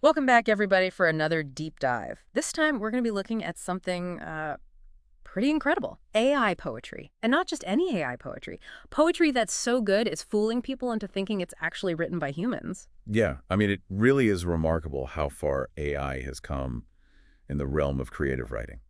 Welcome back, everybody, for another deep dive. This time, we're going to be looking at something pretty incredible. AI poetry. And not just any AI poetry. Poetry that's so good it's fooling people into thinking it's actually written by humans. Yeah, I mean, it really is remarkable how far AI has come in the realm of creative writing.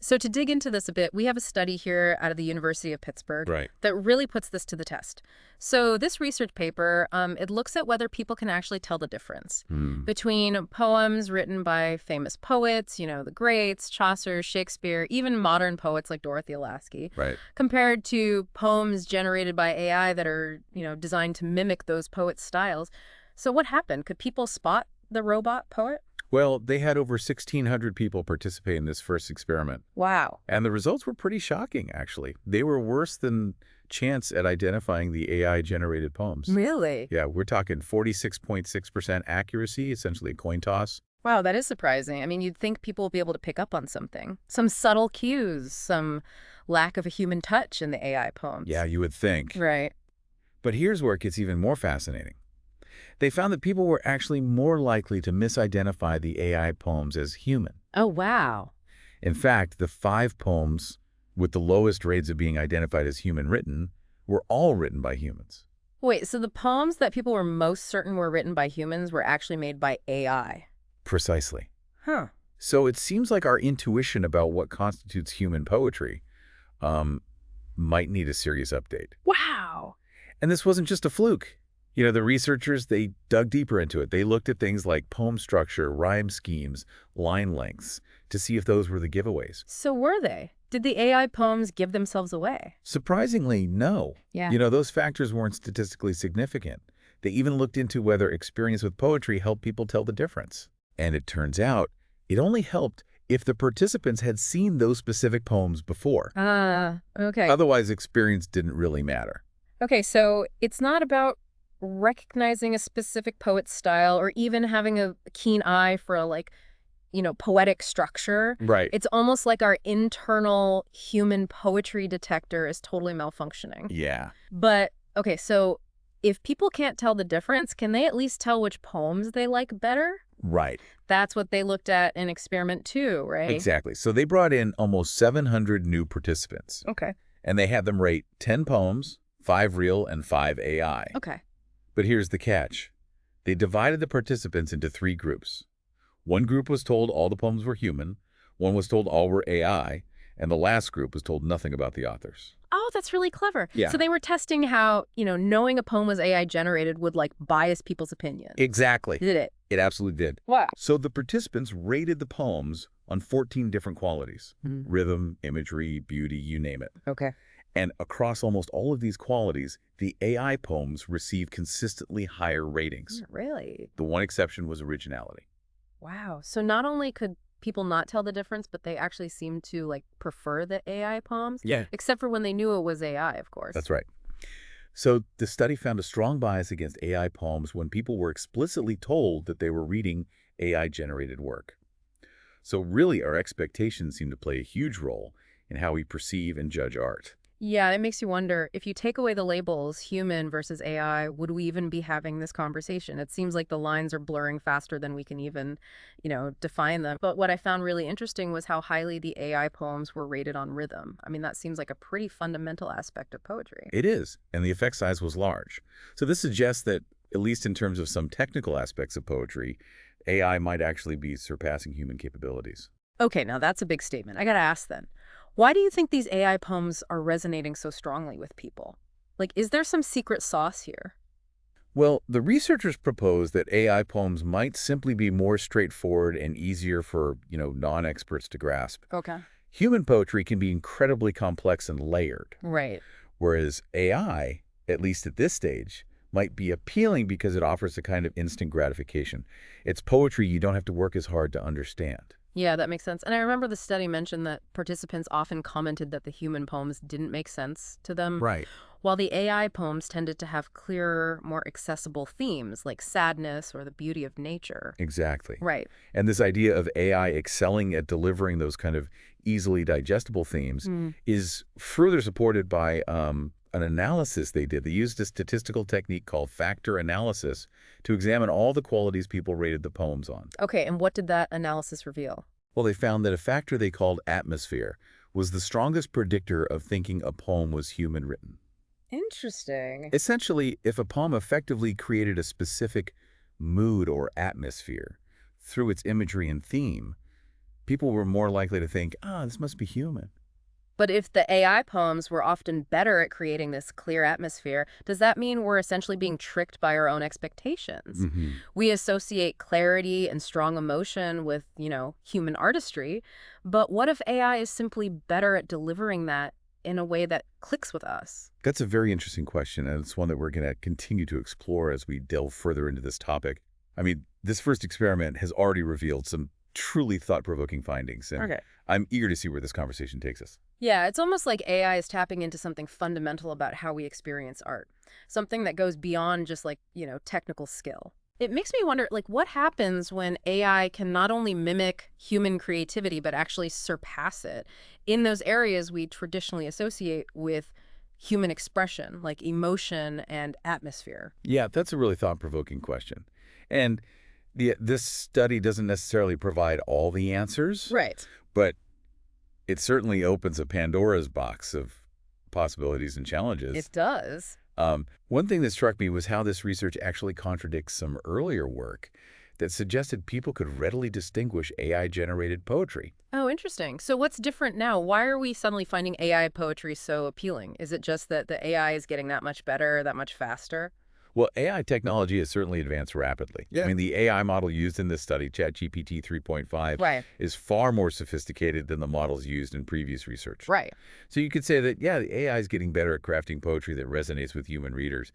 So to dig into this a bit, we have a study here out of the University of Pittsburgh Right. that really puts this to the test. So this research paper, it looks at whether people can actually tell the difference between poems written by famous poets, the greats, Chaucer, Shakespeare, even modern poets like Dorothy Lasky, Right. compared to poems generated by AI that are, designed to mimic those poets' styles. So what happened? Could people spot the robot poet? Well, they had over 1,600 people participate in this first experiment. Wow. And the results were pretty shocking, actually. They were worse than chance at identifying the AI-generated poems. Really? Yeah, we're talking 46.6% accuracy, essentially a coin toss. Wow, that is surprising. I mean, you'd think people would be able to pick up on something. Some subtle cues, some lack of a human touch in the AI poems. Yeah, you would think. Right. But here's where it gets even more fascinating. They found that people were actually more likely to misidentify the AI poems as human. Oh, wow. In fact, the 5 poems with the lowest rates of being identified as human written were all written by humans. Wait, so the poems that people were most certain were written by humans were actually made by AI? Precisely. Huh. So it seems like our intuition about what constitutes human poetry might need a serious update. Wow. And this wasn't just a fluke. The researchers, they dug deeper into it. They looked at things like poem structure, rhyme schemes, line lengths, to see if those were the giveaways. So were they? Did the AI poems give themselves away? Surprisingly, no. Yeah. Those factors weren't statistically significant. They even looked into whether experience with poetry helped people tell the difference. And it turns out it only helped if the participants had seen those specific poems before. Okay. Otherwise, experience didn't really matter. Okay, so it's not about recognizing a specific poet's style or even having a keen eye for poetic structure. Right. It's almost like our internal human poetry detector is totally malfunctioning. Yeah. But, okay, so if people can't tell the difference, can they at least tell which poems they like better? Right. That's what they looked at in experiment 2, right? Exactly. So they brought in almost 700 new participants. Okay. And they had them rate 10 poems, 5 real, and 5 AI. Okay. But here's the catch. They divided the participants into 3 groups. One group was told all the poems were human, one was told all were AI, and the last group was told nothing about the authors. Oh, that's really clever. Yeah. So they were testing how, knowing a poem was AI generated would, bias people's opinions. Exactly. Did it? It absolutely did. Wow. So the participants rated the poems on 14 different qualities. Rhythm, imagery, beauty, you name it. Okay. And across almost all of these qualities, the AI poems received consistently higher ratings. Really? The one exception was originality. Wow. So not only could people not tell the difference, but they actually seemed to, prefer the AI poems? Yeah. Except for when they knew it was AI, of course. That's right. So the study found a strong bias against AI poems when people were explicitly told that they were reading AI-generated work. So really, our expectations seem to play a huge role in how we perceive and judge art. Yeah, it makes you wonder, if you take away the labels, human versus AI, would we even be having this conversation? It seems like the lines are blurring faster than we can even, define them. But what I found really interesting was how highly the AI poems were rated on rhythm. I mean, that seems like a pretty fundamental aspect of poetry. It is, and the effect size was large. So this suggests that, at least in terms of some technical aspects of poetry, AI might actually be surpassing human capabilities. Okay, now that's a big statement. I gotta ask then. Why do you think these AI poems are resonating so strongly with people? Is there some secret sauce here? Well, the researchers proposed that AI poems might simply be more straightforward and easier for, non-experts to grasp. Okay. Human poetry can be incredibly complex and layered, Right. whereas AI, at least at this stage, might be appealing because it offers a kind of instant gratification. It's poetry you don't have to work as hard to understand. Yeah, that makes sense. And I remember the study mentioned that participants often commented that the human poems didn't make sense to them, Right. while the AI poems tended to have clearer, more accessible themes like sadness or the beauty of nature. Exactly. Right. And this idea of AI excelling at delivering those kind of easily digestible themes is further supported by an analysis they did. They used a statistical technique called factor analysis to examine all the qualities people rated the poems on. Okay, and what did that analysis reveal? Well, they found that a factor they called atmosphere was the strongest predictor of thinking a poem was human-written. Interesting. Essentially, if a poem effectively created a specific mood or atmosphere through its imagery and theme, people were more likely to think, this must be human. But if the AI poems were often better at creating this clear atmosphere, does that mean we're essentially being tricked by our own expectations? Hmm. We associate clarity and strong emotion with, human artistry, but what if AI is simply better at delivering that in a way that clicks with us? That's a very interesting question, and it's one that we're going to continue to explore as we delve further into this topic. I mean, this first experiment has already revealed some truly thought-provoking findings, and Okay. I'm eager to see where this conversation takes us. Yeah, it's almost like AI is tapping into something fundamental about how we experience art, something that goes beyond just technical skill. It makes me wonder, what happens when AI can not only mimic human creativity, but actually surpass it in those areas we traditionally associate with human expression, like emotion and atmosphere. Yeah, that's a really thought-provoking question. And this study doesn't necessarily provide all the answers, Right. but it certainly opens a Pandora's box of possibilities and challenges. It does. One thing that struck me was how this research actually contradicts some earlier work that suggested people could readily distinguish AI-generated poetry. Oh, interesting. So what's different now? Why are we suddenly finding AI poetry so appealing? Is it just that the AI is getting that much better, that much faster? Well, AI technology has certainly advanced rapidly. Yeah. I mean, the AI model used in this study, ChatGPT 3.5, Right. is far more sophisticated than the models used in previous research. Right. So you could say that, yeah, the AI is getting better at crafting poetry that resonates with human readers.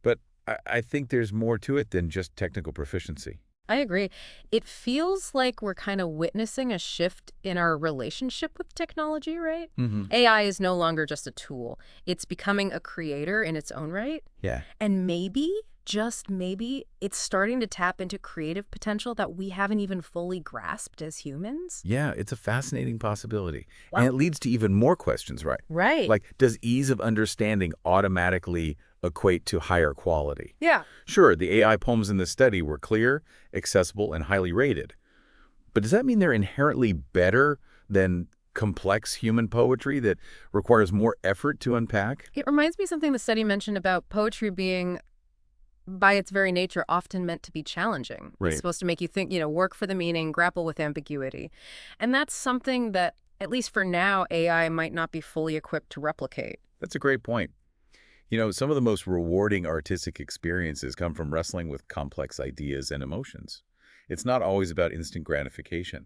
But I think there's more to it than just technical proficiency. I agree. It feels like we're kind of witnessing a shift in our relationship with technology, right? Hmm. AI is no longer just a tool. It's becoming a creator in its own right. Yeah. And maybe, just maybe, it's starting to tap into creative potential that we haven't even fully grasped as humans. Yeah, it's a fascinating possibility. Wow. And it leads to even more questions, right? Right. Like, does ease of understanding automatically equate to higher quality? Yeah. Sure, the AI poems in this study were clear, accessible, and highly rated. But does that mean they're inherently better than complex human poetry that requires more effort to unpack? It reminds me of something the study mentioned about poetry being, by its very nature, often meant to be challenging. Right. It's supposed to make you think, work for the meaning, grapple with ambiguity. And that's something that, at least for now, AI might not be fully equipped to replicate. That's a great point. Some of the most rewarding artistic experiences come from wrestling with complex ideas and emotions. It's not always about instant gratification.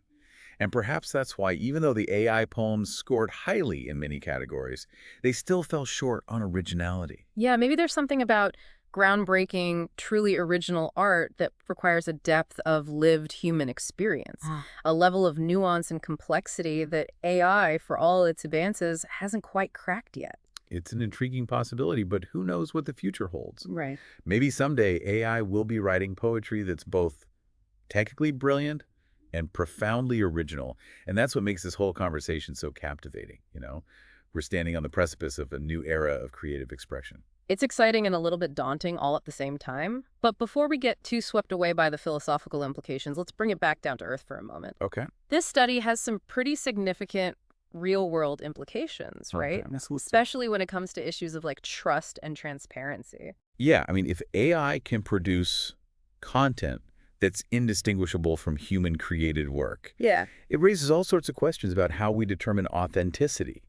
And perhaps that's why, even though the AI poems scored highly in many categories, they still fell short on originality. Yeah, maybe there's something about groundbreaking, truly original art that requires a depth of lived human experience, a level of nuance and complexity that AI, for all its advances, hasn't quite cracked yet. It's an intriguing possibility, but who knows what the future holds? Right. Maybe someday AI will be writing poetry that's both technically brilliant and profoundly original. And that's what makes this whole conversation so captivating. We're standing on the precipice of a new era of creative expression. It's exciting and a little bit daunting all at the same time. But before we get too swept away by the philosophical implications, let's bring it back down to earth for a moment. Okay. This study has some pretty significant real-world implications, right? Okay. Especially when it comes to issues of trust and transparency. Yeah, I mean, if AI can produce content that's indistinguishable from human-created work, Yeah. it raises all sorts of questions about how we determine authenticity,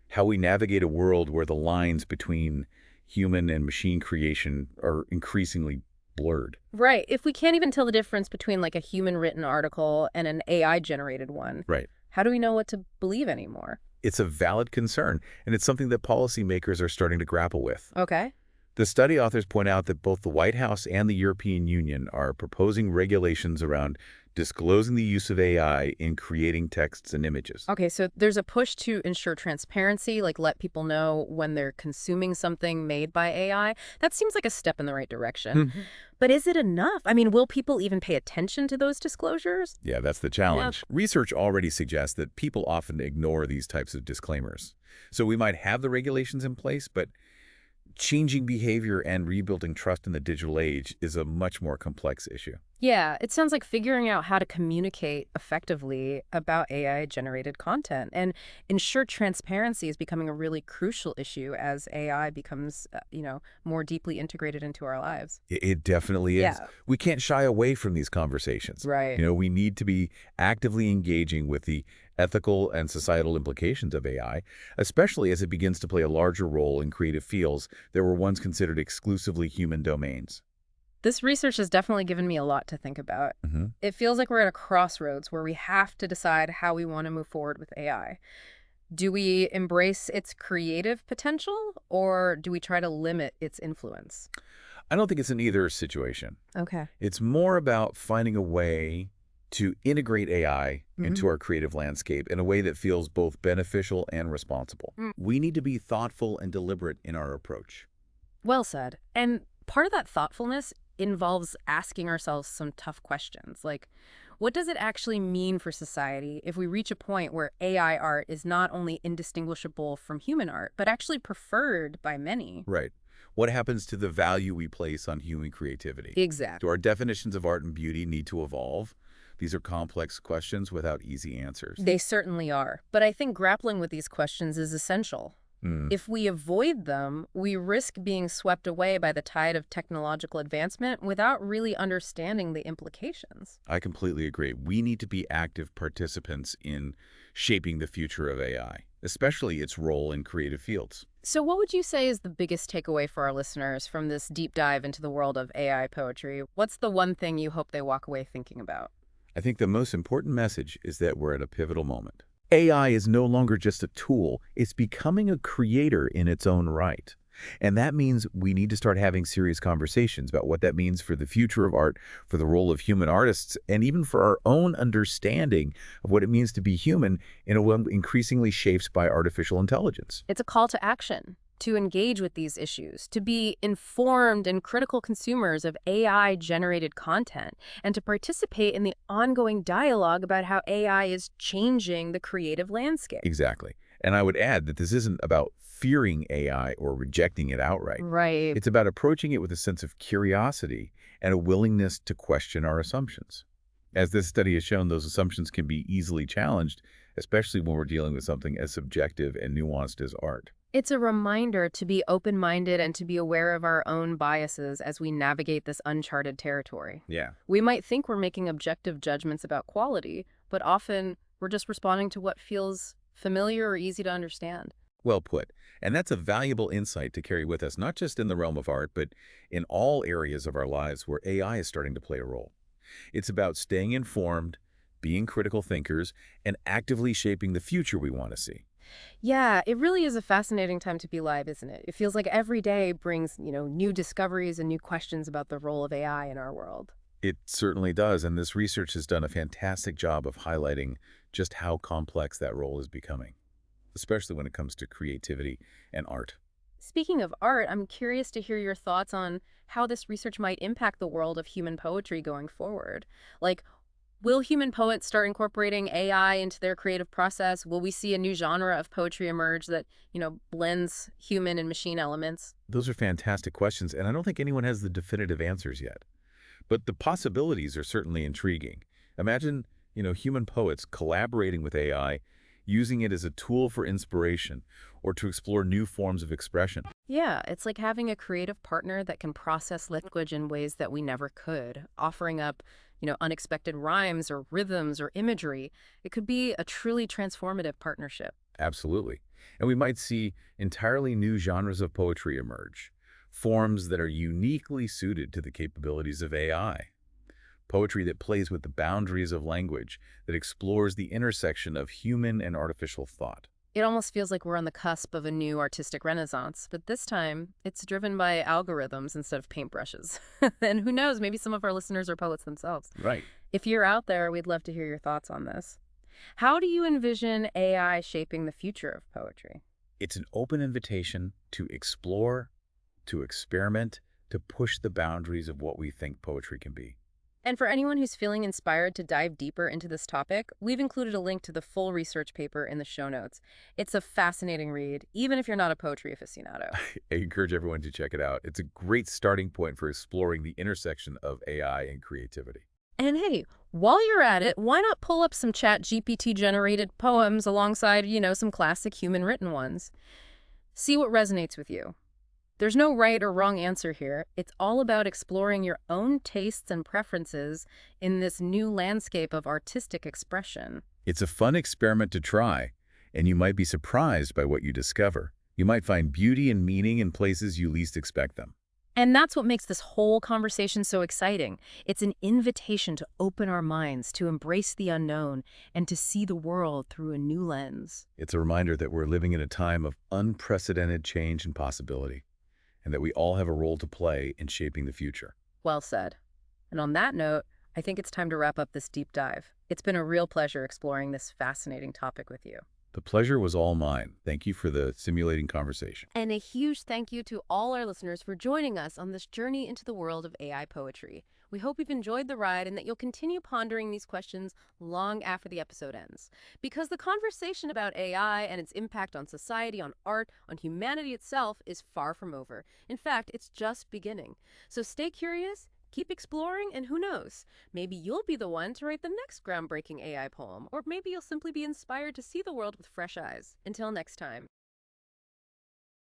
how we navigate a world where the lines between human and machine creation are increasingly blurred. Right. If we can't even tell the difference between a human-written article and an AI-generated one, Right. how do we know what to believe anymore? It's a valid concern, and it's something that policymakers are starting to grapple with. Okay. The study authors point out that both the White House and the European Union are proposing regulations around disclosing the use of AI in creating texts and images. Okay, so there's a push to ensure transparency, like let people know when they're consuming something made by AI. That seems like a step in the right direction. Mhm. But is it enough? I mean, will people even pay attention to those disclosures? Yeah, that's the Yep. challenge. Research already suggests that people often ignore these types of disclaimers. So we might have the regulations in place, but changing behavior and rebuilding trust in the digital age is a much more complex issue. Yeah, it sounds like figuring out how to communicate effectively about AI-generated content and ensure transparency is becoming a really crucial issue as AI becomes, more deeply integrated into our lives. It definitely is. Yeah, We can't shy away from these conversations. right. We need to be actively engaging with the ethical and societal implications of AI, especially as it begins to play a larger role in creative fields that were once considered exclusively human domains. This research has definitely given me a lot to think about. Hmm. It feels like we're at a crossroads where we have to decide how we want to move forward with AI. Do we embrace its creative potential or do we try to limit its influence? I don't think it's an either situation. Okay. It's more about finding a way to integrate AI Hmm. into our creative landscape in a way that feels both beneficial and responsible. We need to be thoughtful and deliberate in our approach. Well said. And part of that thoughtfulness involves asking ourselves some tough questions, like what does it actually mean for society if we reach a point where AI art is not only indistinguishable from human art, but actually preferred by many? Right. What happens to the value we place on human creativity? Do Exactly. our definitions of art and beauty need to evolve? These are complex questions without easy answers. They certainly are. But I think grappling with these questions is essential. Hmm. If we avoid them, we risk being swept away by the tide of technological advancement without really understanding the implications. I completely agree. We need to be active participants in shaping the future of AI, especially its role in creative fields. So, what would you say is the biggest takeaway for our listeners from this deep dive into the world of AI poetry? What's the one thing you hope they walk away thinking about? I think the most important message is that we're at a pivotal moment. AI is no longer just a tool, it's becoming a creator in its own right. And that means we need to start having serious conversations about what that means for the future of art, for the role of human artists, and even for our own understanding of what it means to be human in a world increasingly shaped by artificial intelligence. It's a call to action, to engage with these issues, to be informed and critical consumers of AI-generated content, and to participate in the ongoing dialogue about how AI is changing the creative landscape. Exactly. And I would add that this isn't about fearing AI or rejecting it outright. Right. It's about approaching it with a sense of curiosity and a willingness to question our assumptions. As this study has shown, those assumptions can be easily challenged, especially when we're dealing with something as subjective and nuanced as art. It's a reminder to be open-minded and to be aware of our own biases as we navigate this uncharted territory. Yeah. We might think we're making objective judgments about quality, but often we're just responding to what feels familiar or easy to understand. Well put. And that's a valuable insight to carry with us, not just in the realm of art, but in all areas of our lives where AI is starting to play a role. It's about staying informed, being critical thinkers, and actively shaping the future we want to see. Yeah, it really is a fascinating time to be alive, isn't it? It feels like every day brings, new discoveries and new questions about the role of AI in our world. It certainly does, and this research has done a fantastic job of highlighting just how complex that role is becoming, especially when it comes to creativity and art. Speaking of art, I'm curious to hear your thoughts on how this research might impact the world of human poetry going forward. Like, will human poets start incorporating AI into their creative process? Will we see a new genre of poetry emerge that, blends human and machine elements? Those are fantastic questions, and I don't think anyone has the definitive answers yet. But the possibilities are certainly intriguing. Imagine, human poets collaborating with AI, using it as a tool for inspiration or to explore new forms of expression. Yeah, it's like having a creative partner that can process language in ways that we never could, offering up, unexpected rhymes or rhythms or imagery. It could be a truly transformative partnership. Absolutely. And we might see entirely new genres of poetry emerge, forms that are uniquely suited to the capabilities of AI. Poetry that plays with the boundaries of language, that explores the intersection of human and artificial thought. It almost feels like we're on the cusp of a new artistic renaissance, but this time it's driven by algorithms instead of paintbrushes. And who knows, maybe some of our listeners are poets themselves. Right. If you're out there, we'd love to hear your thoughts on this. How do you envision AI shaping the future of poetry? It's an open invitation to explore, to experiment, to push the boundaries of what we think poetry can be. And for anyone who's feeling inspired to dive deeper into this topic, we've included a link to the full research paper in the show notes. It's a fascinating read, even if you're not a poetry aficionado. I encourage everyone to check it out. It's a great starting point for exploring the intersection of AI and creativity. And hey, while you're at it, why not pull up some chat GPT generated poems alongside, some classic human written ones? See what resonates with you. There's no right or wrong answer here. It's all about exploring your own tastes and preferences in this new landscape of artistic expression. It's a fun experiment to try, and you might be surprised by what you discover. You might find beauty and meaning in places you least expect them. And that's what makes this whole conversation so exciting. It's an invitation to open our minds, to embrace the unknown, and to see the world through a new lens. It's a reminder that we're living in a time of unprecedented change and possibility, and that we all have a role to play in shaping the future. Well said. And on that note, I think it's time to wrap up this deep dive. It's been a real pleasure exploring this fascinating topic with you. The pleasure was all mine. Thank you for the stimulating conversation. And a huge thank you to all our listeners for joining us on this journey into the world of AI poetry. We hope you've enjoyed the ride and that you'll continue pondering these questions long after the episode ends. Because the conversation about AI and its impact on society, on art, on humanity itself is far from over. In fact, it's just beginning. So stay curious, keep exploring, and who knows, maybe you'll be the one to write the next groundbreaking AI poem, or maybe you'll simply be inspired to see the world with fresh eyes. Until next time.